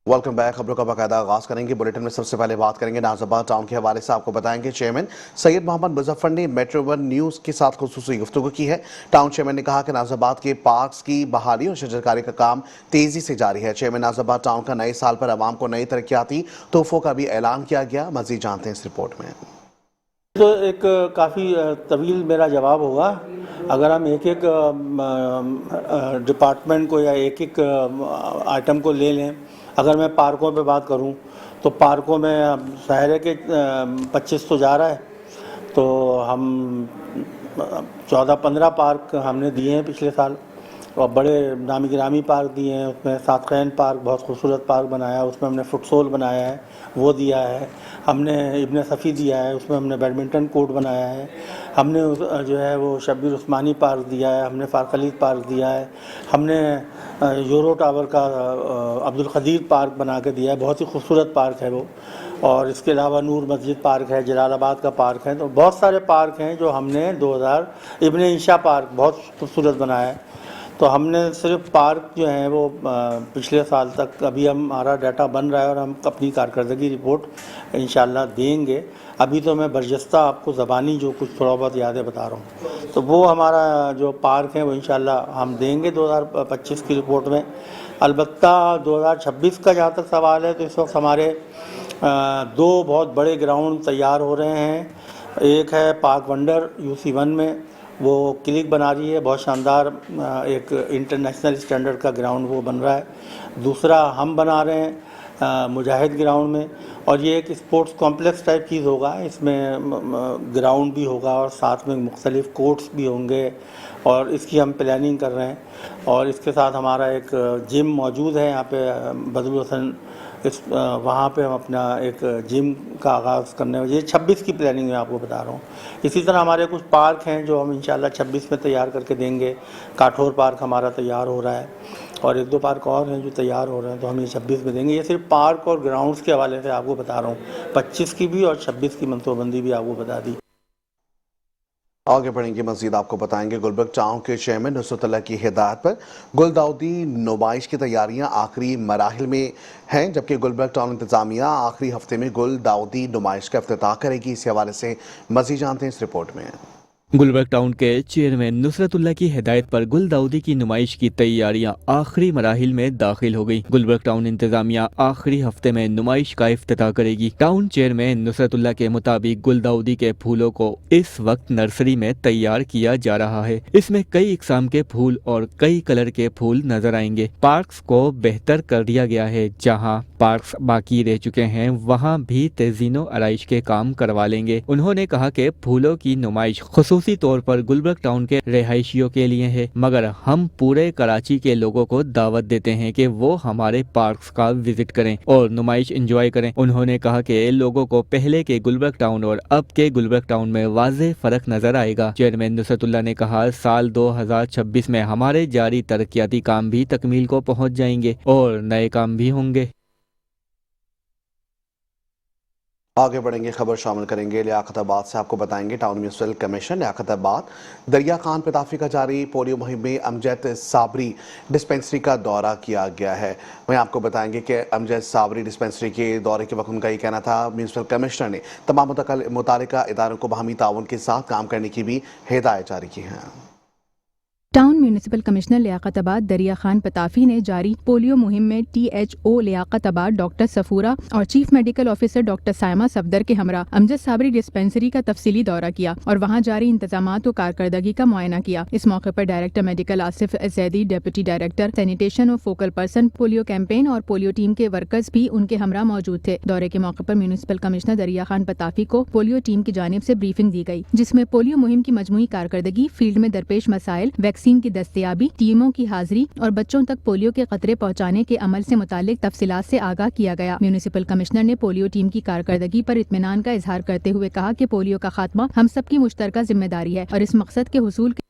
Welcome back. खबरों का बाकायदा आगाज करेंगे। बुलेटिन में सबसे पहले बात करेंगे नाज़ाबाद टाउन के हवाले से। आपको बताएंगे चेयरमैन सैयद मोहम्मद मुजफ्फर ने मेट्रो वन न्यूज़ के साथ खुसूसी गुफ्तगू की है। टाउन चेयरमैन ने कहा कि नाज़ाबाद के पार्क्स की बहाली और शजरकारी का काम तेजी से जारी है। चेयरमैन नाज़ाबाद टाउन का नए साल पर आवाम को नई तरक्याती तोहफों का भी ऐलान किया गया। मजीद जानते हैं इस रिपोर्ट में। तो एक काफ़ी तवील मेरा जवाब होगा। अगर हम एक एक डिपार्टमेंट को या एक एक आइटम को ले लें। अगर मैं पार्कों पे बात करूं तो पार्कों में शहर के 25 तो जा रहा है, तो हम 14-15 पार्क हमने दिए हैं पिछले साल, और बड़े नामी गिरामी पार्क दिए हैं। उसमें सातखैन पार्क बहुत खूबसूरत पार्क बनाया है, उसमें हमने फुटसोल बनाया है, वो दिया है। हमने इब्न सफ़ी दिया है, उसमें हमने बैडमिंटन कोर्ट बनाया है। हमने जो है वो शब्बीर उस्मानी पार्क दिया है, हमने फारखलीद पार्क दिया है। हमने यूरो टावर का अब्दुल खदीर पार्क बना के दिया है, बहुत ही खूबसूरत पार्क है वो। और इसके अलावा नूर मस्जिद पार्क है, जलालाबाद का पार्क है। तो बहुत सारे पार्क हैं जो हमने 2000 इब्न इंशा पार्क बहुत खूबसूरत बनाया है। तो हमने सिर्फ पार्क जो हैं वो पिछले साल तक, अभी हमारा डाटा बन रहा है और हम अपनी कारकर्दगी रिपोर्ट इंशाल्लाह देंगे। अभी तो मैं बरजस्ता आपको ज़बानी जो कुछ थोड़ा बहुत यादें बता रहा हूँ, तो वो हमारा जो पार्क है वो इंशाल्लाह हम देंगे 2025 की रिपोर्ट में। अलबत्ता 2026 का जहाँ तक सवाल है, तो इस वक्त हमारे दो बहुत बड़े ग्राउंड तैयार हो रहे हैं। एक है पार्क वंडर UC1 में, वो क्लिक बना रही है, बहुत शानदार एक इंटरनेशनल स्टैंडर्ड का ग्राउंड वो बन रहा है। दूसरा हम बना रहे हैं मुजाहिद ग्राउंड में, और ये एक स्पोर्ट्स कॉम्प्लेक्स टाइप चीज़ होगा। इसमें ग्राउंड भी होगा और साथ में मुख्तलिफ कोर्ट्स भी होंगे, और इसकी हम प्लानिंग कर रहे हैं। और इसके साथ हमारा एक जिम मौजूद है यहाँ पे बदरुल हसन, वहाँ पे हम अपना एक जिम का आगाज़ करने वाले, ये 26 की प्लानिंग मैं आपको बता रहा हूँ। इसी तरह हमारे कुछ पार्क हैं जो हम इंशाल्लाह 26 में तैयार करके देंगे। काठौर पार्क हमारा तैयार हो रहा है, और एक दो पार्क और हैं जो तैयार हो रहे हैं, तो हम ये 26 में देंगे। ये सिर्फ पार्क और ग्राउंड्स के हवाले से आपको बता रहा हूँ, 25 की भी और 26 की मनसूबबंदी भी आपको बता दी। आगे बढ़ेंगे। मजीद आपको बताएंगे गुलबर्ग टाउन के चेयरमैन नुसरतुल्लाह की हिदायत पर गुलदाउदी नुमाइश की तैयारियां आखिरी मराहिल में हैं, जबकि गुलबर्ग टाउन इंतजामिया आखिरी हफ्ते में गुलदाउदी नुमाइश का इफ्तिताह करेगी। इस हवाले से मजीद जानते हैं इस रिपोर्ट में। गुलबर्ग टाउन के चेयरमैन नुसरतुल्लाह की हिदायत पर गुलदाउदी की नुमाइश की तैयारियां आखिरी मराहिल में दाखिल हो गई। गुलबर्ग टाउन इंतजामिया आखिरी हफ्ते में नुमाइश का इफ्तिताह करेगी। टाउन चेयरमैन नुसरतुल्लाह के मुताबिक गुलदाउदी के फूलों को इस वक्त नर्सरी में तैयार किया जा रहा है। इसमें कई इकसाम के फूल और कई कलर के फूल नजर आएंगे। पार्क्स को बेहतर कर दिया गया है, जहाँ पार्क्स बाकी रह चुके हैं वहाँ भी तेजीनो आराइश के काम करवा लेंगे। उन्होंने कहा कि फूलों की नुमाइश खुसूसी तौर पर गुलबर्ग टाउन के रिहायशियों के लिए है, मगर हम पूरे कराची के लोगों को दावत देते हैं कि वो हमारे पार्क्स का विजिट करें और नुमाइश एंजॉय करें। उन्होंने कहा कि लोगों को पहले के गुलबर्ग टाउन और अब के गुलबर्ग टाउन में वाज़ेह फर्क नजर आएगा। चेयरमैन नुसरतुल्लाह ने कहा, साल 2026 में हमारे जारी तरक्याती काम भी तकमील को पहुँच जाएंगे और नए काम भी होंगे। आगे बढ़ेंगे। खबर शामिल करेंगे लियाकताबाद से। आपको बताएंगे टाउन म्यूनिसिपल कमीशन लियाकताबाद दरिया खान पताफी का जारी पोलियो मुहिम में अमजद साबरी डिस्पेंसरी का दौरा किया गया है। वहीं आपको बताएंगे कि अमजद साबरी डिस्पेंसरी के दौरे के वक्त उनका ये कहना था, म्यूनिसिपल कमिश्नर ने तमाम मुतालिका इदारों को बाहमी ताउन के साथ काम करने की भी हिदायत जारी की है। टाउन म्यूनिसिपल कमिश्नर लियाकताबाद दरिया खान पताफी ने जारी पोलियो मुहिम में THO लियाकताबाद डॉक्टर सफूरा और chief medical officer doctor Saima Safdar के हमरा अमजद साबरी डिस्पेंसरी का तफसीली दौरा किया और वहां जारी इंतजामात और कारकर्दगी का मुआयना किया। इस मौके पर director medical Asif Zaidi, deputy director sanitation और फोकल पर्सन पोलियो कैंपेन और पोलियो टीम के वर्कर्स भी उनके हमरा मौजूद थे। दौरे के मौके पर म्यूनिसिपल कमिश्नर दरिया खान पताफी को पोलियो टीम की जानिब से ब्रीफिंग दी गई, जिसमें पोलियो मुहिम की मजमूई कारकर्दगी, फील्ड में दरपेश मसाइल, वैक्सीन की दस्तयाबी, टीमों की हाजिरी और बच्चों तक पोलियो के खतरे पहुंचाने के अमल से मुतालिक तफसीलात से आगाह किया गया। म्यूनिसिपल कमिश्नर ने पोलियो टीम की कारकर्दगी पर इत्मीनान का इजहार करते हुए कहा कि पोलियो का खात्मा हम सबकी मुश्तरका जिम्मेदारी है और इस मकसद के हुसूल के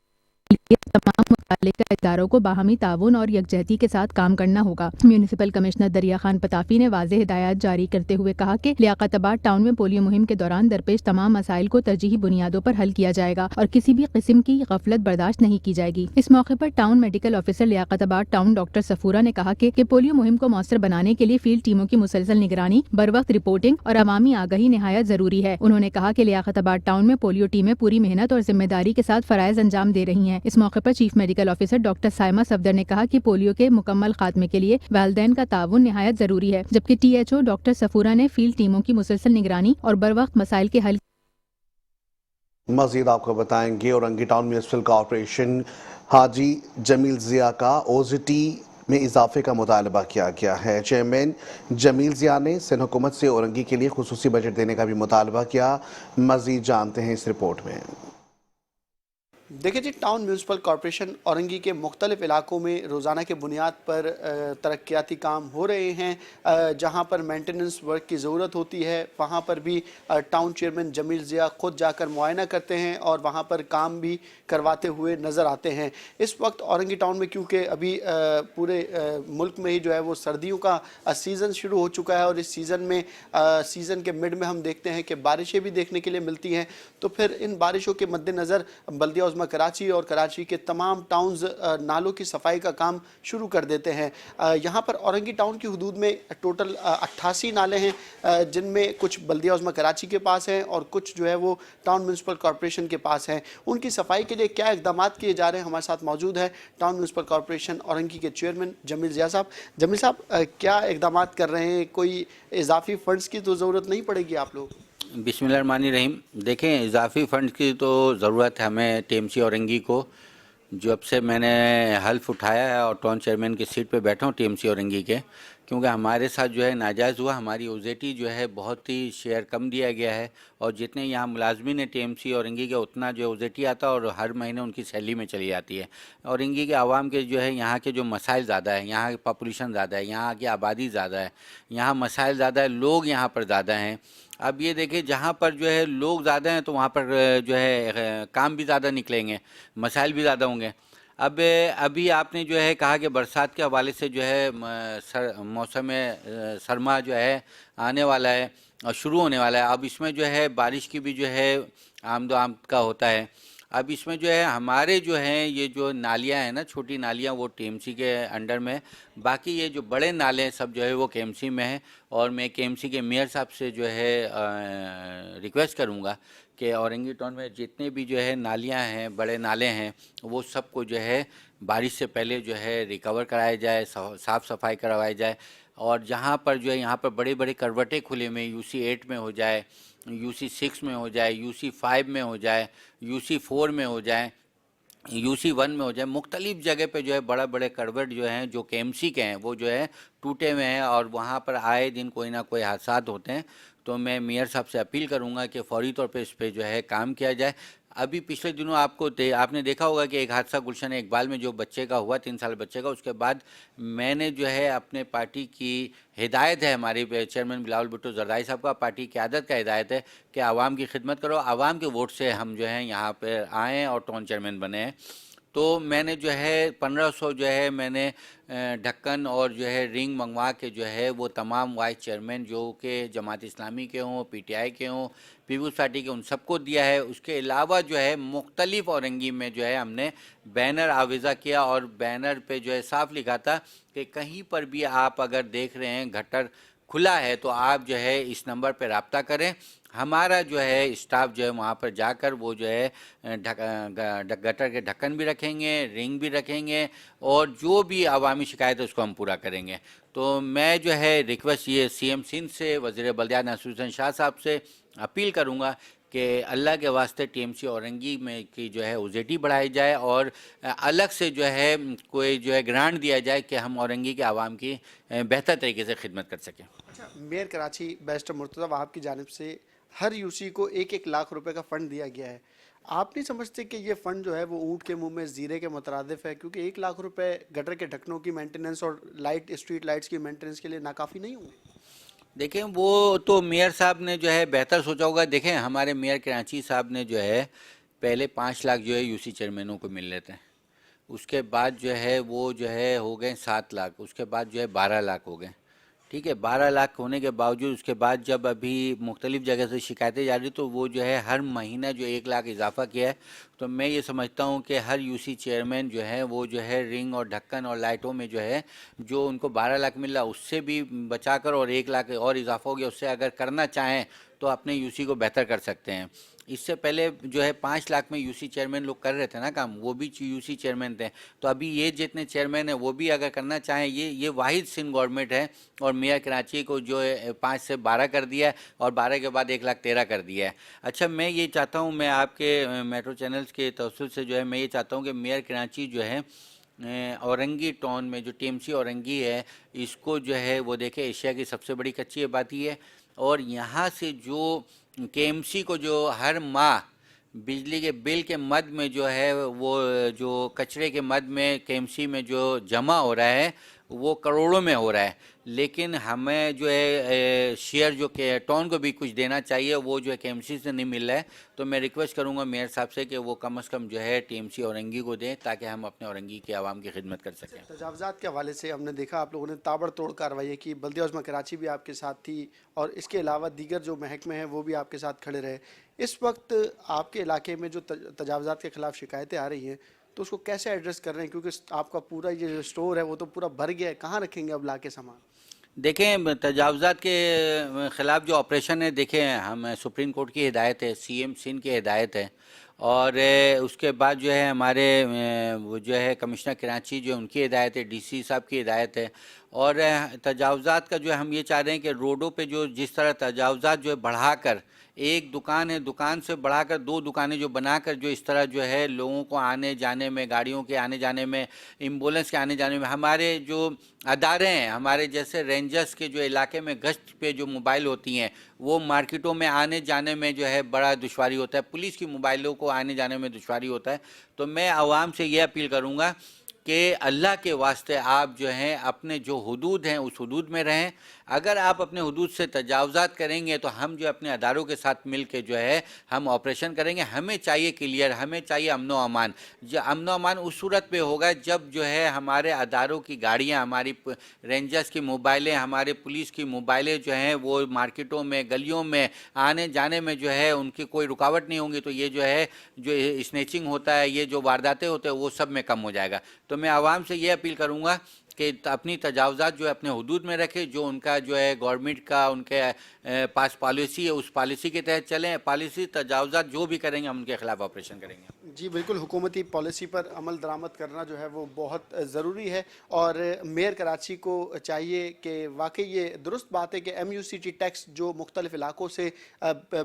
लिए तमाम मुताल्लिका इदारों को बाहमी ताउन और यकजहती के साथ काम करना होगा। म्यूनिसिपल कमिश्नर दरिया खान पताफी ने वाज़ेह हिदायत जारी करते हुए कहा कि लियाकताबाद टाउन में पोलियो मुहिम के दौरान दरपेश तमाम मसाइल को तरजीही बुनियादों पर हल किया जाएगा और किसी भी किस्म की गफलत बर्दाश्त नहीं की जाएगी। इस मौके पर town medical officer Liaquatabad town doctor Safura ने कहा कि पोलियो मुहिम को मौसर बनाने के लिए फील्ड टीमों की मुसलसल निगरानी, बर वक्त रिपोर्टिंग और अवामी आगाही निहायत जरूरी है। उन्होंने कहा कि लियाकताबाद टाउन में पोलियो टीमें पूरी मेहनत और जिम्मेदारी के साथ फराइज अंजाम दे रही हैं। इस मौके पर chief medical officer doctor Saima Safdar ने कहा कि पोलियो के मुकम्मल खात्मे के लिए वालिदैन का ताउन निहायत जरूरी है, जबकि THO डॉक्टर सफूरा ने फील्ड टीमों की मुसलसल निगरानी और बर वक्त मसाइल के हल। मजीद आपको बताएंगे औरंगी टाउन म्यूनिसिपल कॉर्पोरेशन हाजी जमील जिया का OZT में इजाफे का मुतालबा किया गया है। चेयरमैन जमील जिया ने सिंध हुकूमत से औरंगी के लिए खुसूसी बजट देने का भी मुतालबा किया। मजीद जानते हैं इस रिपोर्ट में। देखिए जी, टाउन म्यूनसिपल कॉर्पोरेशन औरंगी के मुख्तलिफ इलाकों में रोज़ाना के बुनियाद पर तरक्याती काम हो रहे हैं। जहां पर मेंटेनेंस वर्क की ज़रूरत होती है वहां पर भी टाउन चेयरमैन जमील जिया खुद जाकर मुआयना करते हैं और वहां पर काम भी करवाते हुए नज़र आते हैं। इस वक्त औरंगी टाउन में क्योंकि अभी पूरे मुल्क में ही जो है वो सर्दियों का सीज़न शुरू हो चुका है और इस सीज़न में सीज़न के मिड में हम देखते हैं कि बारिशें भी देखने के लिए मिलती हैं, तो फिर इन बारिशों के मद्देनज़र बल्दिया उज़्मा कराची और कराची के तमाम टाउन्स नालों की सफाई का काम शुरू कर देते हैं। यहाँ पर औरंगी टाउन की हदूद में टोटल 88 नाले हैं, जिनमें कुछ बल्दिया उज़्मा कराची के पास हैं और कुछ जो है वो टाउन म्यूनसिपल कॉर्पोरेशन के पास हैं। उनकी सफाई के लिए क्या इक़दाम किए जा रहे हैं, हमारे साथ मौजूद है टाउन म्यूनसिपल कॉर्पोरेशन औरंगी के चेयरमैन जमील जिया साहब। जमील साहब, क्या इक़दाम कर रहे हैं? कोई इजाफी फ़ंड्स की तो ज़रूरत नहीं पड़ेगी आप लोग? बिस्मिल्लाहिर्रहमानिर्रहीम। देखें, इजाफी फ़ंड की तो ज़रूरत है हमें TMC औरंगी को। जब से मैंने हल्फ उठाया है और टाउन चेयरमैन की सीट पे बैठा हूँ TMC औरंगी के, क्योंकि हमारे साथ जो है नाजायज़ हुआ, हमारी OZT जो है बहुत ही शेयर कम दिया गया है और जितने यहाँ मुलाजमीन है TMC औरंगी के उतना जो OZT आता है और हर महीने उनकी सैलरी में चली जाती है। औरंगी के आवाम के जो है यहाँ के जो मसाइल ज़्यादा है, यहाँ की पॉपुलेशन ज़्यादा है, यहाँ की आबादी ज़्यादा है, यहाँ मसाइल ज़्यादा है, लोग यहाँ पर ज़्यादा हैं। अब ये देखिए, जहाँ पर जो है लोग ज़्यादा हैं तो वहाँ पर जो है काम भी ज़्यादा निकलेंगे, मसाइल भी ज़्यादा होंगे। अब अभी आपने जो है कहा कि बरसात के हवाले से जो है मौसम सरमा जो है आने वाला है और शुरू होने वाला है। अब इसमें जो है बारिश की भी जो है आमदो आमद का होता है। अब इसमें जो है हमारे जो हैं ये जो नालियाँ हैं ना, छोटी नालियाँ, वो TMC के अंडर में, बाकी ये जो बड़े नाले हैं सब जो है वो KMC में है। और मैं KMC के मेयर साहब से जो है रिक्वेस्ट करूँगा कि औरंगी टाउन में जितने भी जो है नालियाँ हैं, बड़े नाले हैं, वो सबको जो है बारिश से पहले जो है रिकवर कराया जाए, साफ़ सफाई करवाई जाए। और जहाँ पर जो है यहाँ पर बड़े बड़े करवटें खुले में UC 8 में हो जाए, UC 6 में हो जाए, UC 5 में हो जाए, UC 4 में हो जाए, UC 1 में हो जाए, मुख्तलिफ जगह पे जो है बड़ा बड़े करवट जो हैं जो KMC के हैं वो जो है टूटे हुए हैं और वहाँ पर आए दिन कोई ना कोई हादसात होते हैं। तो मैं मेयर साहब से अपील करूँगा कि फ़ौरी तौर पे इस पर जो है काम किया जाए। अभी पिछले दिनों आपने देखा होगा कि एक हादसा गुलशन इकबाल में जो बच्चे का हुआ, 3 साल बच्चे का, उसके बाद मैंने जो है अपने पार्टी की हिदायत है, हमारे चेयरमैन बिलावल भुट्टो जरदारी साहब का, पार्टी क़यादत का हिदायत है कि आवाम की खिदमत करो, आवाम के वोट से हम जो है यहाँ पर आएँ और टाउन चेयरमैन बने हैं। तो मैंने जो है 1500 जो है मैंने ढक्कन और जो है रिंग मंगवा के जो है वो तमाम वाइस चेयरमैन जो कि जमात इस्लामी के हों, PTI के हों, पीपल्स पार्टी के, उन सबको दिया है। उसके अलावा जो है मुख्तलिफ औरंगी में जो है हमने बैनर आवेज़ा किया और बैनर पे जो है साफ लिखा था कि कहीं पर भी आप अगर देख रहे हैं गटर खुला है तो आप जो है इस नंबर पर रब्ता करें। हमारा जो है स्टाफ जो है वहाँ पर जाकर वो जो है गटर के ढक्कन भी रखेंगे, रिंग भी रखेंगे और जो भी अवामी शिकायत है उसको हम पूरा करेंगे। तो मैं जो है रिक्वेस्ट ये CM सिंध से, वज़ीर बल्दियात नसीरुद्दीन शाह साहब से अपील करूँगा कि अल्लाह के वास्ते TMC औरंगी में की जो है OZT बढ़ाई जाए और अलग से जो है कोई जो है ग्रांट दिया जाए कि हम औरंगी के आवाम की बेहतर तरीके से खिदमत कर सकें। अच्छा, मेयर कराची बैरिस्टर मुर्तज़ा वहाब की जानिब से हर UC को 1-1 लाख रुपए का फ़ंड दिया गया है। आप नहीं समझते कि ये फ़ंड जो है वो ऊँट के मुंह में ज़ीरे के मुतरादिफ है, क्योंकि 1 लाख रुपए गटर के ढक्कनों की मेंटेनेंस और स्ट्रीट लाइट्स की मेंटेनेंस के लिए नाकाफ़ी नहीं होंगे? देखें, वो तो मेयर साहब ने जो है बेहतर सोचा होगा। देखें, हमारे मेयर कराची साहब ने जो है पहले 5 लाख जो है UC चेयरमैनों को मिल लेते हैं, اس کے بعد جو ہے وہ جو ہے ہو گئے 7 لاکھ، اس کے بعد جو ہے 12 لاکھ ہو گئے، ٹھیک ہے۔ 12 لاکھ ہونے کے باوجود اس کے بعد جب ابھی مختلف جگہ سے شکایتیں جا رہی تو وہ جو ہے ہر مہینہ جو 1 لاکھ اضافہ کیا ہے، تو میں یہ سمجھتا ہوں کہ ہر یو سی چیئرمین جو ہے وہ جو ہے رنگ اور ڈھکن اور لائٹوں میں جو ہے جو ان کو 12 لاکھ مل رہا اس سے بھی بچا کر اور 1 لاکھ اور اضافہ ہو گیا، اس سے اگر کرنا چاہیں تو اپنے یو سی کو بہتر کر سکتے ہیں۔ اس سے پہلے جو ہے 5 لاکھ میں یو سی چیئرمین لوگ کر رہے تھے نا کام، وہ بھی یو سی چیئرمین تھے، تو ابھی یہ جتنے چیئرمین ہیں وہ بھی اگر کرنا چاہیں، یہ واحد سندھ گورنمنٹ ہے، اور میئر کراچی کو جو ہے 5 سے 12 کر دیا ہے اور 12 کے بعد 1,13,000 کر دیا ہے۔ اچھا میں یہ چاہتا ہوں، میں آپ کے میٹرو چینلز کے توسط سے جو ہے میں یہ چاہتا ہوں کہ میئر کراچی جو ہے اورنگی ٹاؤن میں جو ٹی ایم سی اورنگی ہے اس کو جو ہے وہ دیکھے، ایشیا کی سب سے بڑی کچی آبادی ہے، اور یہاں سے جو کے ایم سی کو جو ہر ماہ بجلی کے بل کے مد میں جو ہے وہ جو کچرے کے مد میں کے ایم سی میں جو جمع ہو رہا ہے وہ کروڑوں میں ہو رہا ہے، لیکن ہمیں جو ہے شیئر جو کہ ٹاؤن کو بھی کچھ دینا چاہیے، وہ جو ہے کے ایم سی سے نہیں مل رہا ہے، تو میں ریکویسٹ کروں گا میئر صاحب سے کہ وہ کم از کم جو ہے ٹی ایم سی اورنگی کو دیں تاکہ ہم اپنے اورنگی کے عوام کی خدمت کر سکیں۔ تجاوزات کے حوالے سے ہم نے دیکھا آپ لوگوں نے تابڑ توڑ کارروائی کی، بلدیہ عظمیٰ کراچی بھی آپ کے ساتھ تھی، اور اس کے علاوہ دیگر جو محکمے ہیں وہ بھی آپ کے ساتھ کھڑے رہے۔ اس وقت آپ کے علاقے میں جو تجاوزات کے خلاف شکایتیں آ رہی ہیں تو اس کو کیسے ایڈریس کر رہے ہیں، کیونکہ آپ کا پورا یہ جو اسٹور ہے وہ تو پورا بھر گیا ہے، کہاں رکھیں گے اب لا کے سامان؟ دیکھیں تجاوزات کے خلاف جو آپریشن ہے، دیکھیں ہم سپریم کورٹ کی ہدایت ہے، سی ایم سندھ کی ہدایت ہے، اور اس کے بعد جو ہے ہمارے وہ جو ہے کمشنر کراچی جو ان کی ہدایت ہے، ڈی سی صاحب کی ہدایت ہے، اور تجاوزات کا جو ہے ہم یہ چاہ رہے ہیں کہ روڈوں پہ جو جس طرح تجاوزات جو ہے بڑھا کر ایک دکان ہے، دکان سے بڑھا کر 2 دکانیں جو بنا کر جو اس طرح جو ہے لوگوں کو آنے جانے میں، گاڑیوں کے آنے جانے میں، ایمبولینس کے آنے جانے میں، ہمارے جو ادارے ہیں، ہمارے جیسے رینجرز کے جو علاقے میں گشت پہ جو موبائل ہوتی ہیں وہ مارکیٹوں میں آنے جانے میں جو ہے بڑا دشواری ہوتا ہے، پولیس کی موبائلوں کو آنے جانے میں دشواری ہوتا ہے، تو میں عوام سے یہ اپیل کروں گا کہ اللہ کے واسطے آپ جو ہیں اپنے جو حدود ہیں اس حدود میں رہیں۔ اگر آپ اپنے حدود سے تجاوزات کریں گے تو ہم جو اپنے اداروں کے ساتھ مل کے جو ہے ہم آپریشن کریں گے۔ ہمیں چاہیے کلیئر، ہمیں چاہیے امن و امان۔ جو امن و امان اس صورت پہ ہوگا جب جو ہے ہمارے اداروں کی گاڑیاں، ہماری رینجرز کی موبائلیں، ہمارے پولیس کی موبائلیں جو ہیں وہ مارکیٹوں میں، گلیوں میں آنے جانے میں جو ہے ان کی کوئی رکاوٹ نہیں ہوں گی، تو یہ جو ہے جو اسنیچنگ ہوتا ہے، یہ جو وارداتیں ہوتے ہیں وہ سب میں کم ہو جائے گا۔ تو میں عوام سے یہ اپیل کروں گا کہ اپنی تجاوزات جو ہے اپنے حدود میں رکھے، جو ان کا جو ہے گورنمنٹ کا ان کے پاس پالیسی ہے اس پالیسی کے تحت چلیں، پالیسی تجاوزات جو بھی کریں گے ہم ان کے خلاف آپریشن کریں گے۔ جی بالکل، حکومتی پالیسی پر عمل درآمد کرنا جو ہے وہ بہت ضروری ہے، اور میئر کراچی کو چاہیے کہ واقعی یہ درست بات ہے کہ M U C T tax جو مختلف علاقوں سے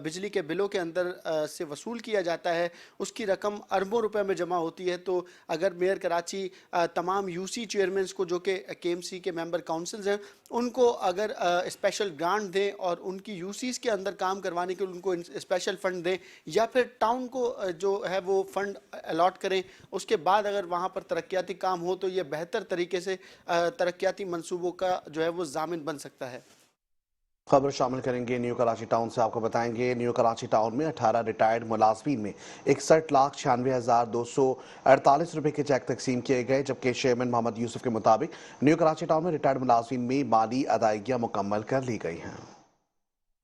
بجلی کے بلوں کے اندر سے وصول کیا جاتا ہے، اس کی رقم اربوں روپے میں جمع ہوتی ہے، تو اگر میئر کراچی تمام یو سی چیئرمینس کو جو کہ کے ایم سی کے ممبر کاؤنسلز ہیں ان کو اگر اسپیشل گرانٹ دیں اور ان کی یو سیز کے اندر کام کروانے کے ان کو اسپیشل فنڈ دیں، یا پھر ٹاؤن کو جو ہے وہ فنڈ الاٹ کریں، اس کے بعد اگر وہاں پر ترقیاتی کام ہو تو یہ بہتر طریقے سے ترقیاتی منصوبوں کا جو ہے وہ ضامن بن سکتا ہے۔ خبر شامل کریں گے نیو کراچی ٹاؤن سے، آپ کو بتائیں گے نیو کراچی ٹاؤن میں 18 ریٹائرڈ ملازمین میں 61,96,248 روپے کے چیک تقسیم کیے گئے، جبکہ چیئرمین محمد یوسف کے مطابق نیو کراچی ٹاؤن میں ریٹائرڈ ملازمین میں مالی ادائیگیاں مکمل کر لی گئی ہیں۔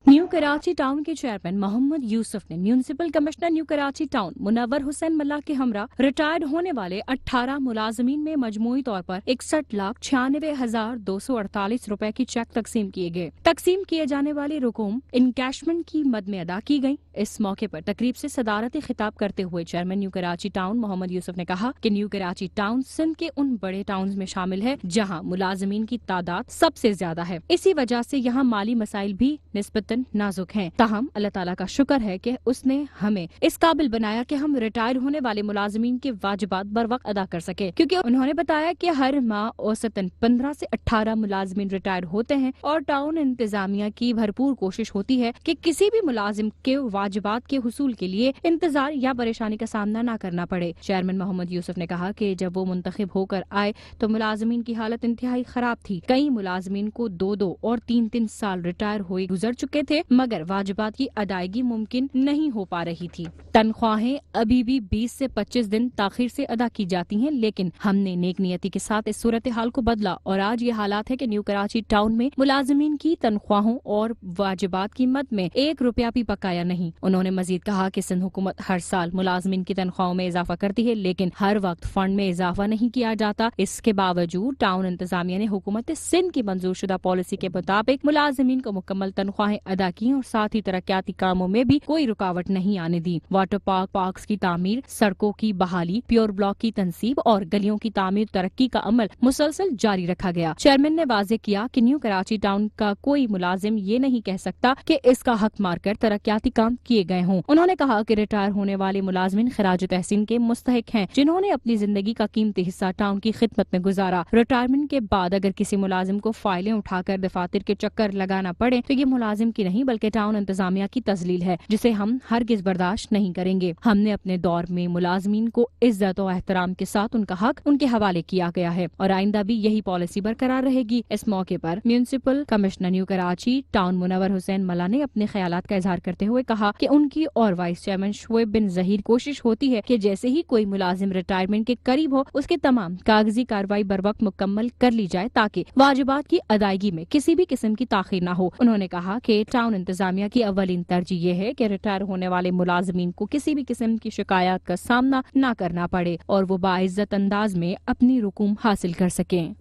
نیو کراچی ٹاؤن کے چیئرمین محمد یوسف نے municipal commissioner new Karachi town Munawar Hussain Mulla کے ہمراہ ریٹائرڈ ہونے والے 18 ملازمین میں مجموعی طور پر 61,96,248 روپے کی چیک تقسیم کیے گئے۔ تقسیم کیے جانے والی رقوم انکیشمنٹ کی مد میں ادا کی گئی۔ اس موقع پر تقریب سے صدارتی خطاب کرتے ہوئے چیئرمین نیو کراچی ٹاؤن محمد یوسف نے کہا کہ نیو کراچی ٹاؤن سندھ کے ان بڑے ٹاؤنز میں شامل ہے جہاں ملازمین کی تعداد سب سے زیادہ ہے، اسی وجہ سے یہاں مالی مسائل بھی نسبتاً نازک ہیں، تاہم اللہ تعالیٰ کا شکر ہے کہ اس نے ہمیں اس قابل بنایا کہ ہم ریٹائر ہونے والے ملازمین کے واجبات بر وقت ادا کر سکے، کیونکہ انہوں نے بتایا کہ ہر ماہ اوسطاً 15 سے 18 ملازمین ریٹائر ہوتے ہیں، اور ٹاؤن انتظامیہ کی بھرپور کوشش ہوتی ہے کہ کسی بھی ملازم کے واجبات کے حصول کے لیے انتظار یا پریشانی کا سامنا نہ کرنا پڑے۔ چیئرمین محمد یوسف نے کہا کہ جب وہ منتخب ہو کر آئے تو ملازمین کی حالت انتہائی خراب تھی، کئی ملازمین کو 2 اور 3 سال ریٹائر ہوئے گزر چکے تھے، मगर वाजिबात की अदायगी मुमकिन नहीं हो पा रही थी। तनख्वाहें अभी भी 20 से 25 दिन ताखिर से अदा की जाती हैं, लेकिन हमने नेक नियति के साथ इस सूरत हाल को बदला और आज ये हालात है कि न्यू कराची टाउन में मुलाजिमीन की तनख्वाहों और वाजिबात की मद में 1 रुपया भी बकाया नहीं। उन्होंने मजीद कहा कि सिंध हुकूमत हर साल मुलाजिमीन की तनख्वाहों में इजाफा करती है, लेकिन हर वक्त फंड में इजाफा नहीं किया जाता। इसके बावजूद टाउन इंतजामिया ने हुकूमत सिंध की मंजूर शुदा पॉलिसी के मुताबिक मुलाजिमीन को मुकम्मल तनख्वाहें अदा की और साथ ही तरक्याती कामों में भी कोई रुकावट नहीं आने दी। वाटर पार्क, पार्क्स की तामीर, सड़कों की बहाली, प्योर ब्लॉक की तनसीब और गलियों की तामीर तरक्की का अमल मुसलसल जारी रखा गया। चेयरमैन ने वाज़ेह किया कि न्यू कराची टाउन का कोई मुलाजिम ये नहीं कह सकता कि इसका हक मारकर तरक्याती काम किए गए हों। उन्होंने कहा कि रिटायर होने वाले मुलाजिमीन खिराज तहसीन के मुस्तहिक हैं, जिन्होंने अपनी जिंदगी का कीमती हिस्सा टाउन की खिदमत में गुजारा। रिटायरमेंट के बाद अगर किसी मुलाजिम को फाइलें उठाकर दफातर के चक्कर लगाना पड़े तो ये मुलाजिम की नहीं बल्कि टाउन इंतजामिया की तजलील है, जिसे हम हरगिज बर्दाश्त नहीं करेंगे। हमने अपने दौर में मुलाजिमीन को इज्जत और एहतराम के साथ उनका हक उनके हवाले किया गया है और आइंदा भी यही पॉलिसी बरकरार रहेगी। इस मौके पर municipal commissioner new Karachi town Munawwar Hussain Malla ने अपने ख्यालात का इजहार करते हुए कहा कि उनकी और वाइस चेयरमैन शुएब बिन जहीर कोशिश होती है कि जैसे ही कोई मुलाजिम रिटायरमेंट के करीब हो उसके तमाम कागजी कार्रवाई बर वक्त मुकम्मल कर ली जाए ताकि वाजिबात की अदायगी में किसी भी किस्म की ताखीर न हो। उन्होंने कहा कि टाउन इंतजामिया की अव्वलीन तरजीह ये है कि रिटायर होने वाले मुलाजिमीन को किसी भी किस्म की शिकायत का सामना न करना पड़े और वो बाइज्जत अंदाज में अपनी रुकूम हासिल कर सकें।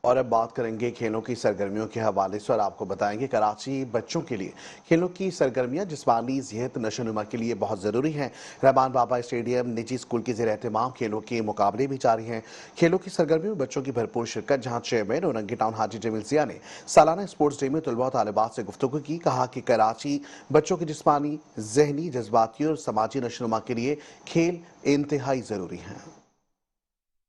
और अब बात करेंगे खेलों की सरगर्मियों के हवाले से और आपको बताएंगे कराची बच्चों के लिए खेलों की सरगर्मियां जिस्मानी सेहत नशोनुमा के लिए बहुत ज़रूरी हैं। रहमान बाबा स्टेडियम निजी स्कूल के ज़ेर एहतमाम खेलों के मुकाबले भी जारी हैं। खेलों की सरगर्मियों में बच्चों की भरपूर शिरकत, जहां चेयरमैन औरंगी टाउन हाजी जमील जिया ने सालाना स्पोर्ट्स डे में तलबा और तालिबात से गुफ्तगू की। कहा कि कराची बच्चों की जिस्मानी, जहनी, जज्बाती और समाजी नशोनुमा के लिए खेल इंतहाई ज़रूरी हैं।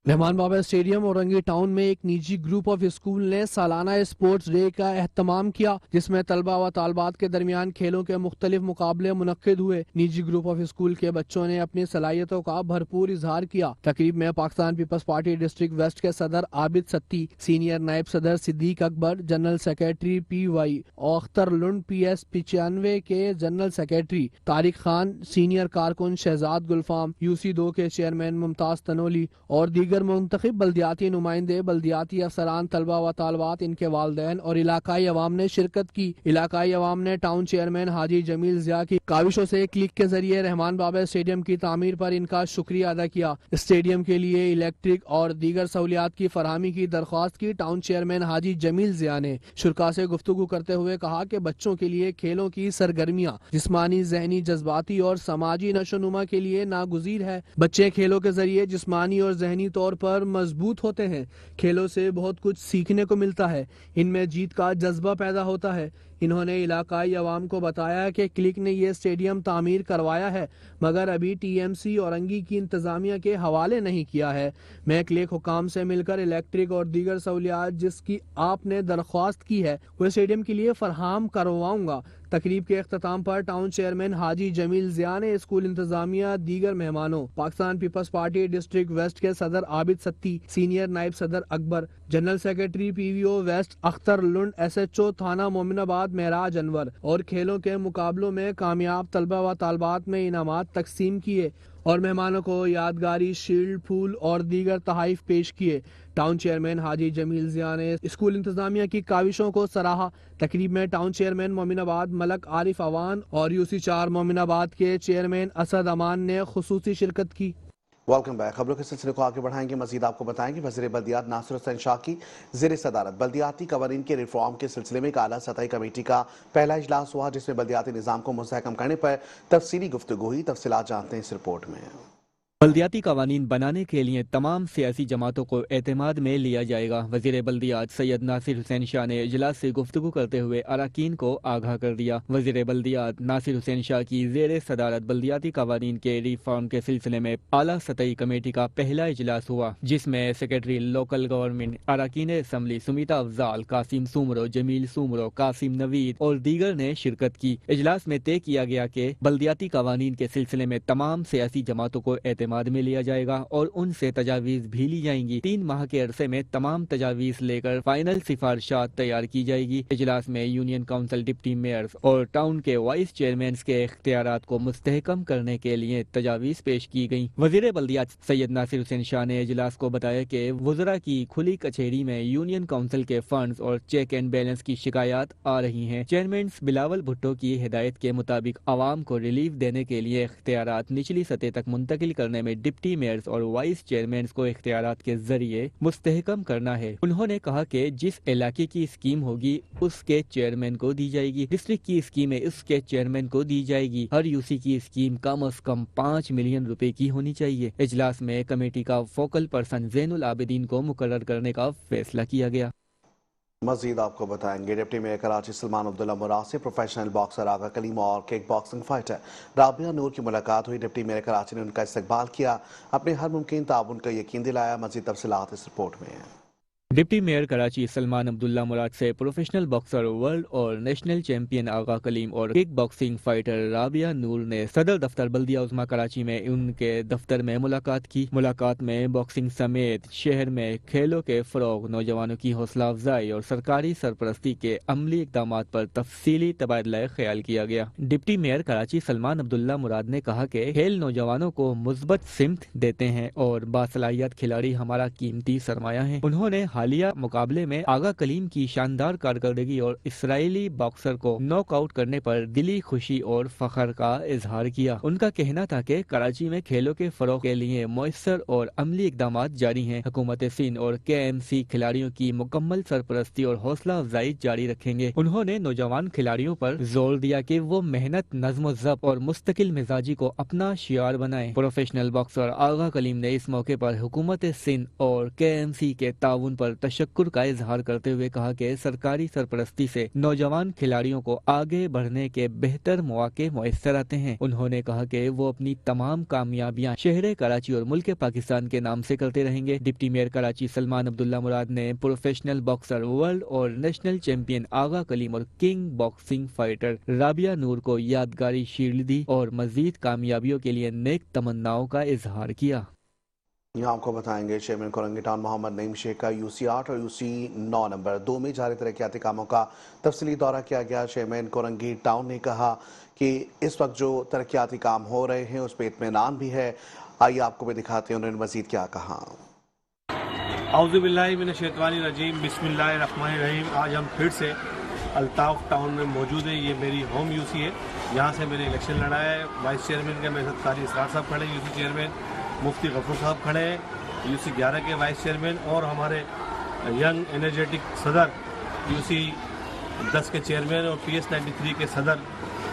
रहमान बाबा स्टेडियम औरंगी टाउन में एक निजी ग्रुप ऑफ स्कूल ने सालाना स्पोर्ट्स डे का एहतमाम किया, जिसमें तलबा व तालबात के दरमियान खेलों के मुख्तलिफ मुकाबले मुनक्किद हुए। निजी ग्रुप ऑफ स्कूल के बच्चों ने अपनी सलाहियतों का भरपूर इजहार किया। तकरीब में पाकिस्तान पीपल्स पार्टी डिस्ट्रिक्ट वेस्ट के सदर आबिद सत्ती, सीनियर नायब सदर Siddique Akbar, general secretary PY Akhtar Lund, PS 95 के general secretary Tariq Khan, senior कारकुन शहजाद गुलफाम, UC2 के चेयरमैन मुमताज तनोली और दीगर मुंतखब बल्दियाती नुमाइंदे, बल्दियाती अफसरान, तलबा व तालबात, इनके वालदैन और इलाकाई अवाम ने शिरकत की। इलाकाई अवाम ने टाउन चेयरमैन हाजी जमील जिया की काविशों से क्लिक के जरिए रहमान बाबा स्टेडियम की तामीर पर इनका शुक्रिया अदा किया। स्टेडियम के लिए इलेक्ट्रिक और दीगर सहूलियात की फरहमी की दरख्वास्त की। टाउन चेयरमैन हाजी जमील जिया ने शुरका से गुफ्तगू करते हुए कहा कि बच्चों के लिए खेलों की सरगर्मियां जिस्मानी, जहनी, जज्बाती और समाजी नशोनुमा के लिए नागुज़ीर है। बच्चे खेलों के जरिए जिस्मानी और जहनी तौर पर मजबूत होते हैं। खेलों से बहुत कुछ सीखने को मिलता है, इनमें जीत का जज्बा पैदा होता है। इन्होंने इलाकाई अवाम को बताया कि क्लिक ने यह स्टेडियम तामीर करवाया है, मगर अभी TMC औरंगी की इंतजामिया के हवाले नहीं किया है। मैं क्लिक हुकाम से मिलकर इलेक्ट्रिक और दीगर सहूलियात जिसकी आपने दरख्वास्त की है वह स्टेडियम के लिए फरहम करवाऊंगा। तकरीब के अख्ताम पर टाउन चेयरमैन हाजी जमील जिया ने स्कूल इंतजामिया, दीगर मेहमानों, पाकिस्तान पीपल्स पार्टी डिस्ट्रिक्ट वेस्ट के सदर आबिद सत्ती, सीनियर नायब सदर Akbar, general secretary PVO west Akhtar Lund, SHO थाना मोमिनाबाद महराज अनवर और खेलों के मुकाबलों में कामयाब तलबा व तालबात में इनामात तकसीम किए और मेहमानों को यादगारी शील्ड, फूल और दीगर तहाइफ पेश किए। टाउन चेयरमैन हाजी जमील जिया ने स्कूल इंतजामिया की काविशों को सराहा। तकरीब में टाउन चेयरमैन मोमिनाबाद मलक आरिफ अवान और UC4 मोमिनाबाद के चेयरमैन असद अमान ने खुसूसी शिरकत की। Welcome back. खबरों के सिलसिले को आगे बढ़ाएंगे। मजीद आपको बताएंगे वज़ीर बल्दियात नासिर हुसैन शाह की ज़ेर सदारत बल्दियाती कवानीन के रिफॉर्म के सिलसिले में एक आला सतही कमेटी का पहला इजलास हुआ, जिसमें बल्दियाती निज़ाम को मुस्तहकम करने पर तफसीली गुफ्तगू हुई। तफसीलात जानते हैं इस रिपोर्ट में। बल्दियाती कवानीन बनाने के लिए तमाम सियासी जमातों को एतमाद में लिया जाएगा। वज़ीर बल्दियात सैयद नासिर हुसैन शाह ने इजलास से गुफ्तगू करते हुए अरकान को आगाह कर दिया। वज़ीर बल्दियात नासिर हुसैन शाह की ज़ेर सदारत बल्दियाती कवानीन के रिफॉर्म के सिलसिले में आला सतही कमेटी का पहला इजलास हुआ, जिसमें सेक्रेटरी लोकल गवर्नमेंट अरकान असम्बली सुमिता अफजाल, कासिम सुमरो, जमील सुमरो, कासिम नवीद और दीगर ने शिरकत की। इजलास में तय किया गया कि बल्दियाती कवानीन के सिलसिले में तमाम सियासी जमातों को اعتماد میں لیا جائے گا اور ان سے تجاویز بھی لی جائیں گی۔ 3 ماہ کے عرصے میں تمام تجاویز لے کر فائنل سفارشات تیار کی جائے گی۔ اجلاس میں یونین کونسل ڈپٹی میئرز اور ٹاؤن کے وائس چیئرمینز کے اختیارات کو مستحکم کرنے کے لیے تجاویز پیش کی گئیں۔ وزیر بلدیات سید ناصر حسین شاہ نے اجلاس کو بتایا کہ وزراء کی کھلی کچہری میں یونین کونسل کے فنڈز اور چیک اینڈ بیلنس کی شکایات آ رہی ہیں۔ چیئرمین بلاول بھٹو کی ہدایت کے مطابق عوام کو ریلیف دینے کے لیے اختیارات نچلی سطح تک منتقل کرنے میں ڈپٹی میئرز اور وائس چیئرمینز کو اختیارات کے ذریعے مستحکم کرنا ہے۔ انہوں نے کہا کہ جس علاقے کی اسکیم ہوگی اس کے چیئرمین کو دی جائے گی، ڈسٹرکٹ کی اسکیمیں اس کے چیئرمین کو دی جائے گی۔ ہر یوسی کی اسکیم کم از کم 5 ملین روپے کی ہونی چاہیے۔ اجلاس میں کمیٹی کا فوکل پرسن زین العابدین کو مقرر کرنے کا فیصلہ کیا گیا۔ مزید آپ کو بتائیں گے ڈپٹی میئر کراچی سلمان عبداللہ مراد سے پروفیشنل باکسر آغا کلیم اور کک باکسنگ فائٹر رابعہ نور کی ملاقات ہوئی۔ ڈپٹی میئر کراچی نے ان کا استقبال کیا، اپنے ہر ممکن تعاون کا یقین دلایا۔ مزید تفصیلات اس رپورٹ میں ہیں۔ ڈپٹی میئر کراچی سلمان عبداللہ مراد سے پروفیشنل باکسر ورلڈ اور نیشنل چیمپئن آغا کلیم اور کک باکسنگ فائٹر رابعہ نور نے صدر دفتر بلدیہ عظمیٰ کراچی میں ان کے دفتر میں ملاقات کی۔ ملاقات میں باکسنگ سمیت شہر میں کھیلوں کے فروغ، نوجوانوں کی حوصلہ افزائی اور سرکاری سرپرستی کے عملی اقدامات پر تفصیلی تبادلہ خیال کیا گیا۔ ڈپٹی میئر کراچی سلمان عبداللہ مراد نے کہا کہ کھیل نوجوانوں کو مثبت سمت دیتے ہیں اور باصلاحیت کھلاڑی ہمارا قیمتی سرمایہ ہیں۔ انہوں نے حالیہ مقابلے میں آغا کلیم کی شاندار کارکردگی اور اسرائیلی باکسر کو ناک آؤٹ کرنے پر دلی خوشی اور فخر کا اظہار کیا۔ ان کا کہنا تھا کہ کراچی میں کھیلوں کے فروغ کے لیے مؤثر اور عملی اقدامات جاری ہیں۔ حکومت سندھ اور KMC کھلاڑیوں کی مکمل سرپرستی اور حوصلہ افزائی جاری رکھیں گے۔ انہوں نے نوجوان کھلاڑیوں پر زور دیا کہ وہ محنت، نظم و ضبط اور مستقل مزاجی کو اپنا شعار بنائیں۔ پروفیشنل باکسر آغا کلیم نے اس موقع پر حکومت سندھ اور KMC کے تعاون پر تشکر کا اظہار کرتے ہوئے کہا کہ سرکاری سرپرستی سے نوجوان کھلاڑیوں کو آگے بڑھنے کے بہتر مواقع میسر آتے ہیں۔ انہوں نے کہا کہ وہ اپنی تمام کامیابیاں شہر کراچی اور ملک پاکستان کے نام سے کرتے رہیں گے۔ ڈپٹی میئر کراچی سلمان عبداللہ مراد نے پروفیشنل باکسر ورلڈ اور نیشنل چیمپئن آغا کلیم اور کنگ باکسنگ فائٹر رابعہ نور کو یادگاری شیلڈ دی اور مزید کامیابیوں کے لیے نیک تمناؤں کا اظہار کیا۔ یہاں آپ کو بتائیں گے چیئرمین کورنگی ٹاؤن محمد نعیم شیخ کا UC 8 اور UC 9 نمبر 2 میں جاری ترقیاتی کاموں کا تفصیلی دورہ کیا گیا۔ چیئرمین کورنگی ٹاؤن نے کہا کہ اس وقت جو ترقیاتی کام ہو رہے ہیں اس پہ اطمینان بھی ہے۔ آئیے آپ کو بھی دکھاتے ہیں انہوں نے مزید کیا کہا۔ اعوذ باللہ من الشیطان الرجیم، بسم اللہ الرحمن الرحیم۔ آج ہم پھر سے الطاف ٹاؤن میں موجود ہیں۔ یہ میری ہوم UC ہے، یہاں سے میں نے الیکشن لڑا ہے۔ وائس چیئرمین کے میرے ساتھ قاری اسرار صاحب کھڑے ہیں، UC چیئرمین مفتی غفور صاحب کھڑے ہیں، UC 11 کے وائس چیئرمین، اور ہمارے ینگ انرجیٹک صدر UC 10 کے چیئرمین اور PS 93 کے صدر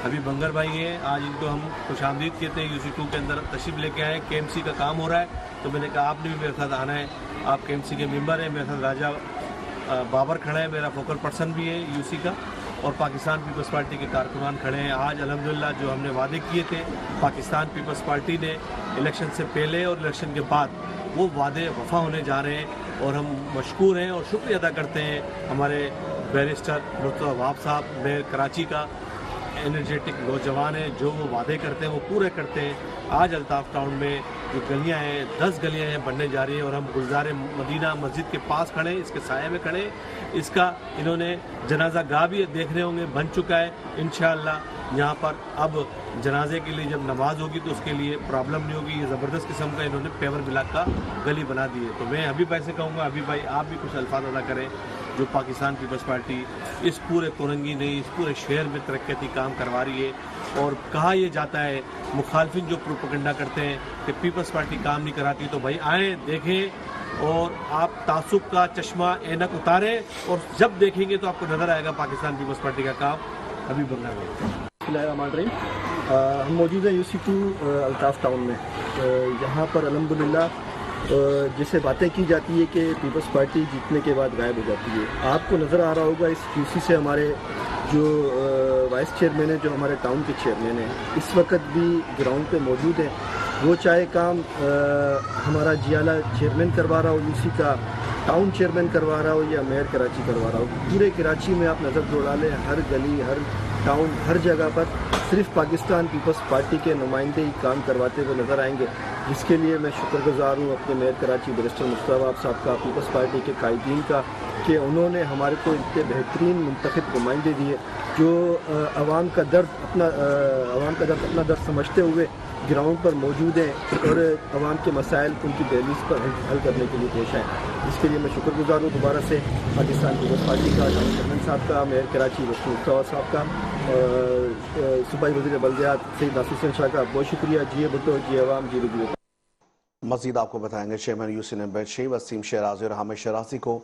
ابھی بنگر بھائی ہیں۔ آج ان کو ہم خوش آمدید کہتے ہیں۔ UC 2 کے اندر تشریف لے کے آئے۔ KMC کا کام ہو رہا ہے تو میں نے کہا آپ نے بھی میرے ساتھ آنا ہے۔ آپ KMC کے ممبر ہیں، میرے ساتھ راجہ بابر کھڑے ہیں، میرا فوکل پرسن بھی ہے UC کا، اور پاکستان پیپلز پارٹی کے کارکنان کھڑے ہیں۔ آج الحمدللہ جو ہم نے وعدے کیے تھے پاکستان پیپلز پارٹی نے الیکشن سے پہلے اور الیکشن کے بعد، وہ وعدے وفا ہونے جا رہے ہیں، اور ہم مشکور ہیں اور شکریہ ادا کرتے ہیں ہمارے بیرسٹر لطف وہاب صاحب میئر کراچی کا۔ انرجیٹک نوجوان ہیں، جو وہ وعدے کرتے ہیں وہ پورے کرتے ہیں۔ آج الطاف ٹاؤن میں جو گلیاں ہیں 10 گلیاں ہیں بننے جا رہی ہیں، اور ہم گلزار مدینہ مسجد کے پاس کھڑے ہیں، اس کے سائے میں کھڑے ہیں۔ اس کا انہوں نے جنازہ گاہ بھی دیکھ رہے ہوں گے، بن چکا ہے انشاءاللہ۔ یہاں پر اب جنازے کے لیے جب نماز ہوگی تو اس کے لیے پرابلم نہیں ہوگی۔ یہ زبردست قسم کا انہوں نے پیور بلاک کا گلی بنا دی ہے۔ تو میں ابھی پیسے کہوں گا، ابھی بھائی آپ بھی کچھ الفاظ ادا کریں۔ جو پاکستان پیپلز پارٹی اس پورے کورنگی نہیں، اس پورے شہر میں ترقیاتی کام کروا رہی ہے، اور کہا یہ جاتا ہے مخالفین جو پروپیگنڈا کرتے ہیں کہ پیپلز پارٹی کام نہیں کراتی، تو بھائی آئیں دیکھیں، اور آپ تعصب کا چشمہ اینک اتاریں، اور جب دیکھیں گے تو آپ کو نظر آئے گا پاکستان پیپلز پارٹی کا کام ابھی بن رہا ہے۔ بسم اللہ الرحمن الرحیم۔ ہم موجود ہیں UC 2 الطاف ٹاؤن میں۔ یہاں پر الحمدللہ جیسے باتیں کی جاتی ہے کہ پیپلز پارٹی جیتنے کے بعد غائب ہو جاتی ہے، آپ کو نظر آ رہا ہوگا اس UC سے ہمارے جو وائس چیئرمین ہیں، جو ہمارے ٹاؤن کے چیئرمین ہیں، اس وقت بھی گراؤنڈ پہ موجود ہیں۔ وہ چاہے کام ہمارا جیالہ چیئرمین کروا رہا ہو، UC کا ٹاؤن چیئرمین کروا رہا ہو، یا میئر کراچی کروا رہا ہو، پورے کراچی میں آپ نظر دوڑا لیں، ہر گلی، ہر ٹاؤن ہر جگہ پر صرف پاکستان پیپلز پارٹی کے نمائندے ہی کام کرواتے ہوئے نظر آئیں گے، جس کے لیے میں شکر گزار ہوں اپنے میئر کراچی بیرسٹر مصطفیٰ صاحب کا، پیپلز پارٹی کے قائدین کا، کہ انہوں نے ہمارے کو اتنے بہترین منتخب نمائندے دیے جو عوام کا درد اپنا درد سمجھتے ہوئے گراؤنڈ پر موجود ہیں اور عوام کے مسائل ان کی دہلیز پر حل کرنے کے لیے پیش آئیں، جس کے لیے میں شکر گزار ہوں دوبارہ سے پاکستان پیپلز پارٹی کا، چیئرمین صاحب کا، میئر کراچی بیرسٹر مصطفیٰ صاحب کا، صوبائی وزیر بلدیات سید ناصر حسین شاہ کا بہت شکریہ۔ جی بھٹو، جی عوام، جی وزیر۔ مزید آپ کو بتائیں گے chairman Yossi number 6 Wasim Shirazi اور حامد شیرازی کو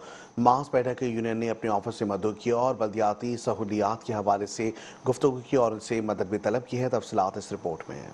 ماس پیٹا کے یونین نے اپنے آفس سے مدعو کیا اور بلدیاتی سہولیات کے حوالے سے گفتگو کی اور ان سے مدد بھی طلب کی ہے۔ تفصیلات اس رپورٹ میں ہیں۔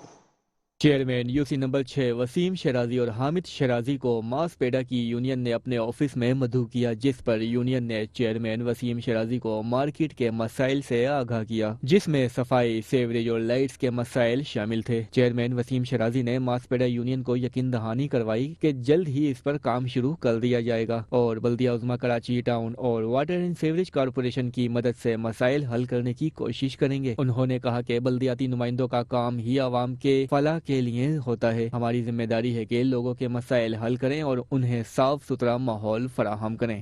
Chairman Yossi number 6 Wasim Shirazi اور حامد شیرازی کو ماس پیڈا کی یونین نے اپنے آفس میں مدعو کیا، جس پر یونین نے چیئرمین وسیم شیرازی کو مارکیٹ کے مسائل سے آگاہ کیا، جس میں صفائی، سیوریج اور لائٹس کے مسائل شامل تھے۔ چیئرمین وسیم شیرازی نے ماس پیڈا یونین کو یقین دہانی کروائی کہ جلد ہی اس پر کام شروع کر دیا جائے گا اور بلدیہ عظمیٰ کراچی ٹاؤن اور واٹر اینڈ سیوریج کارپوریشن کی مدد سے مسائل حل کرنے کی کوشش کریں گے۔ انہوں نے کہا کہ بلدیاتی نمائندوں کا کام ہی عوام کے فلاح کے لیے ہوتا ہے، ہماری ذمہ داری ہے کہ لوگوں کے مسائل حل کریں اور انہیں صاف ستھرا ماحول فراہم کریں۔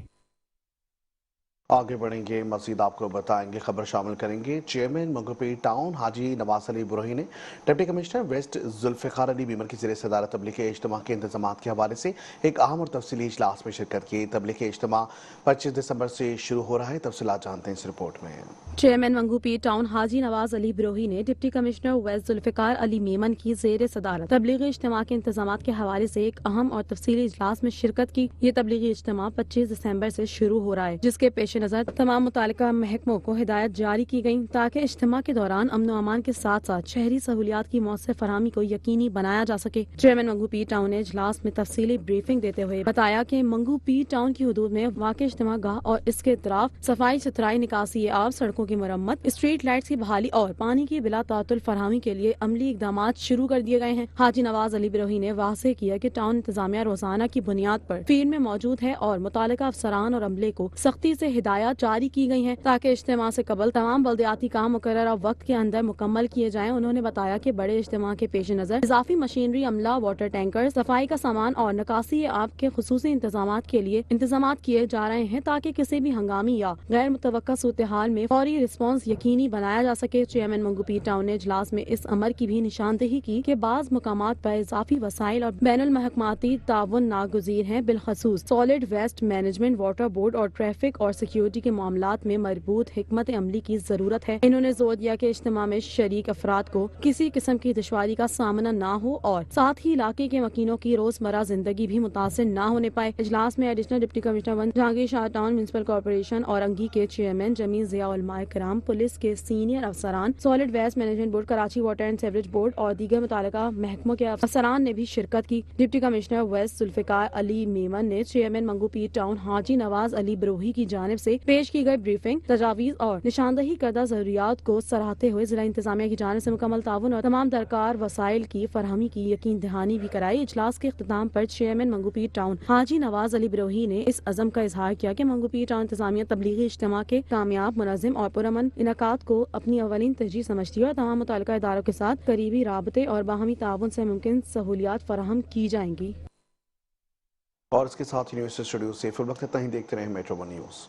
آگے بڑھیں گے، مزید آپ کو بتائیں گے، خبر شامل کریں گے۔ چیئرمین منگو پیر ٹاؤن حاجی نواز علی بروہی نے ڈپٹی کمشنر ویسٹ ذوالفقار علی میمن کی زیر صدارت تبلیغی اجتماع کے انتظامات کے حوالے سے ایک اہم اور تفصیلی اجلاس میں شرکت کی۔ تبلیغی اجتماع 25 دسمبر سے شروع ہو رہا ہے، تفصیلات جانتے ہیں اس رپورٹ میں۔ چیئرمین منگو پیر ٹاؤن حاجی نواز علی بروہی نے ڈپٹی کمشنر ویسٹ ذوالفقار علی میمن کی زیر صدارت تبلیغی اجتماع کے انتظامات کے حوالے سے ایک اہم اور تفصیلی اجلاس میں شرکت کی۔ یہ تبلیغی اجتماع 25 دسمبر سے شروع ہو رہا ہے، جس کے پیش نظر تمام متعلقہ محکموں کو ہدایت جاری کی گئی تاکہ اجتماع کے دوران امن و امان کے ساتھ ساتھ شہری سہولیات کی مؤثر فراہمی کو یقینی بنایا جا سکے۔ چیئرمین منگو پیر ٹاؤن نے اجلاس میں تفصیلی بریفنگ دیتے ہوئے بتایا کہ منگو پیر ٹاؤن کی حدود میں واقع اجتماع گاہ اور اس کے اطراف صفائی ستھرائی، نکاسی آب، سڑکوں کی مرمت، اسٹریٹ لائٹس کی بحالی اور پانی کی بلا تعطل فراہمی کے لیے عملی اقدامات شروع کر دیے گئے ہیں۔ حاجی نواز علی بروہی نے واضح کیا کہ ٹاؤن انتظامیہ روزانہ کی بنیاد پر فیلڈ میں موجود ہے اور متعلقہ افسران اور عملے کو سختی سے ہدایات جاری کی گئی ہیں تاکہ اجتماع سے قبل تمام بلدیاتی کام مقررہ وقت کے اندر مکمل کیے جائیں۔ انہوں نے بتایا کہ بڑے اجتماع کے پیش نظر اضافی مشینری، عملہ، واٹر ٹینکر، صفائی کا سامان اور نکاسی آب کے خصوصی انتظامات کے لیے انتظامات کیے جا رہے ہیں تاکہ کسی بھی ہنگامی یا غیر متوقع صورتحال میں فوری رسپانس یقینی بنایا جا سکے۔ چیئرمین منگو پیر ٹاؤن نے اجلاس میں اس امر کی بھی نشاندہی کی کہ بعض مقامات پر اضافی وسائل اور بین المحکماتی تعاون ناگزیر ہیں، بالخصوص solid waste management, water board اور ٹریفک اور سیکیورٹی کے معاملات میں مربوط حکمت عملی کی ضرورت ہے۔ انہوں نے زور دیا کہ اجتماع میں شریک افراد کو کسی قسم کی دشواری کا سامنا نہ ہو اور ساتھ ہی علاقے کے مکینوں کی روزمرہ زندگی بھی متاثر نہ ہونے پائے۔ اجلاس میں ایڈیشنل ڈپٹی کمشنر 1 جہانگیر شاہ ٹاؤن میونسپل کارپوریشن اور انگی کے چیئرمین جمیل ضیاء علماء کرام، پولیس کے سینئر افسران، solid waste management board, Karachi water and sewerage board اور دیگر متعلقہ محکموں کے افسران نے بھی شرکت کی۔ ڈپٹی کمشنر ویسٹ ذوالفقار علی میمن نے چیئرمین منگو پیر ٹاؤن حاجی نواز علی بروہی کی جانب سے پیش کی گئی بریفنگ، تجاویز اور نشاندہی کردہ ضروریات کو سراہتے ہوئے ضلع انتظامیہ کی جانب سے مکمل تعاون اور تمام درکار وسائل کی فراہمی کی یقین دہانی بھی کرائی۔ اجلاس کے اختتام پر چیئرمین منگو پیر ٹاؤن حاجی نواز علی بروہی نے اس عزم کا اظہار کیا کہ منگو پیر ٹاؤن انتظامیہ تبلیغی اجتماع کے کامیاب، منظم اور پرامن انعقاد کو اپنی اولین ترجیح سمجھتی ہے اور تمام متعلقہ اداروں کے ساتھ قریبی رابطے اور باہمی تعاون سے ممکن سہولیات فراہم کی جائیں گی۔ اور اس کے ساتھ یونیورسٹی اسٹوڈیو سے فی الوقت اتنا ہی، دیکھتے رہیں میٹرو ون نیوز۔